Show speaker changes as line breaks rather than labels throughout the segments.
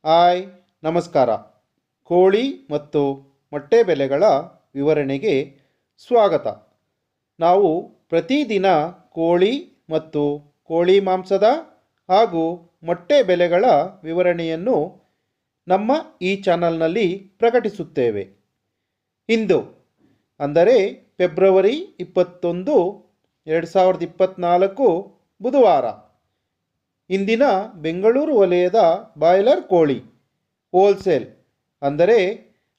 Hi ನಮಸ್ಕಾರ. ಕೋಳಿ ಮತ್ತು ಮೊಟ್ಟೆ ಬೆಲೆಗಳ ವಿವರಣೆಗೆ ಸ್ವಾಗತ. ನಾವು ಪ್ರತಿದಿನ ಕೋಳಿ ಮತ್ತು ಕೋಳಿ ಮಾಂಸದ ಹಾಗೂ ಮೊಟ್ಟೆ ಬೆಲೆಗಳ ವಿವರಣೆಯನ್ನು ನಮ್ಮ ಈ ಚಾನಲ್ನಲ್ಲಿ ಪ್ರಕಟಿಸುತ್ತೇವೆ. ಇಂದು ಅಂದರೆ ಫೆಬ್ರವರಿ 21, 2024 ಬುಧವಾರ. ಇಂದಿನ ಬೆಂಗಳೂರು ವಲಯದ ಬಾಯ್ಲರ್ ಕೋಳಿ ಹೋಲ್ಸೇಲ್ ಅಂದರೆ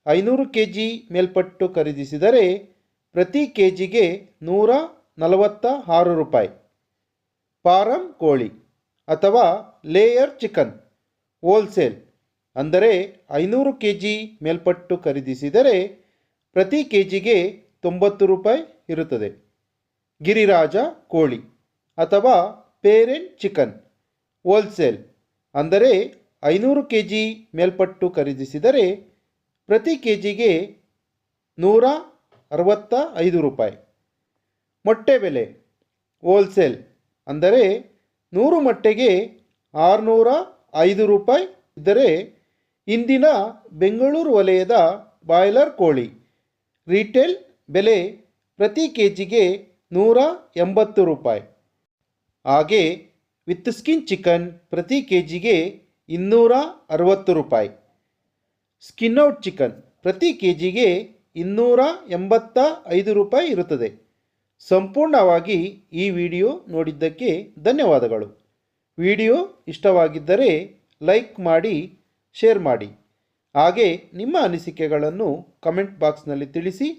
500 kg ಮೇಲ್ಪಟ್ಟು ಖರೀದಿಸಿದರೆ ಪ್ರತಿ ಕೆಜಿಗೆ 146 ರೂಪಾಯಿ. ಫಾರಂ ಕೋಳಿ ಅಥವಾ ಲೇಯರ್ ಚಿಕನ್ ಹೋಲ್ಸೇಲ್ ಅಂದರೆ 500 kg ಮೇಲ್ಪಟ್ಟು ಖರೀದಿಸಿದರೆ ಪ್ರತಿ ಕೆಜಿಗೆ 90 ರೂಪಾಯಿ ಇರುತ್ತದೆ. ಗಿರಿರಾಜ ಕೋಳಿ ಅಥವಾ ಪೇರೆಂಟ್ ಚಿಕನ್ ಹೋಲ್ಸೇಲ್ ಅಂದರೆ 500 kg ಮೇಲ್ಪಟ್ಟು ಖರೀದಿಸಿದರೆ ಪ್ರತಿ ಕೆಜಿಗೆ 165 ರೂಪಾಯಿ. ಮೊಟ್ಟೆ ಬೆಲೆ ಹೋಲ್ಸೇಲ್ ಅಂದರೆ 100 ಮೊಟ್ಟೆಗೆ 605 ರೂಪಾಯಿ ಇದ್ದರೆ ಇಂದಿನ ಬೆಂಗಳೂರು ವಲಯದ ಬಾಯ್ಲರ್ ಕೋಳಿ ರಿಟೇಲ್ ಬೆಲೆ ಪ್ರತಿ ಕೆಜಿಗೆ 180 ರೂಪಾಯಿ. ಹಾಗೆ ವಿತ್ ಸ್ಕಿನ್ ಚಿಕನ್ ಪ್ರತಿ ಕೆಜಿಗೆ 260 ರೂಪಾಯಿ. ಸ್ಕಿನ್ ಔಟ್ ಚಿಕನ್ ಪ್ರತಿ ಕೆಜಿಗೆ 285 ರೂಪಾಯಿ ಇರುತ್ತದೆ. ಸಂಪೂರ್ಣವಾಗಿ ಈ ವಿಡಿಯೋ ನೋಡಿದ್ದಕ್ಕೆ ಧನ್ಯವಾದಗಳು. ವಿಡಿಯೋ ಇಷ್ಟವಾಗಿದ್ದರೆ ಲೈಕ್ ಮಾಡಿ, ಶೇರ್ ಮಾಡಿ. ಹಾಗೆ ನಿಮ್ಮ ಅನಿಸಿಕೆಗಳನ್ನು ಕಮೆಂಟ್ ಬಾಕ್ಸ್ನಲ್ಲಿ ತಿಳಿಸಿ.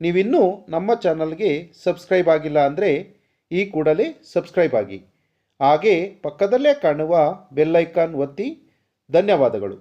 ನೀವಿನ್ನೂ ನಮ್ಮ ಚಾನಲ್ಗೆ ಸಬ್ಸ್ಕ್ರೈಬ್ ಆಗಿಲ್ಲ ಅಂದರೆ ಈ ಕೂಡಲೇ ಸಬ್ಸ್ಕ್ರೈಬ್ ಆಗಿ. ಹಾಗೆ ಪಕ್ಕದಲ್ಲೇ ಕಾಣುವ ಬೆಲ್ ಐಕಾನ್ ಒತ್ತಿ. ಧನ್ಯವಾದಗಳು.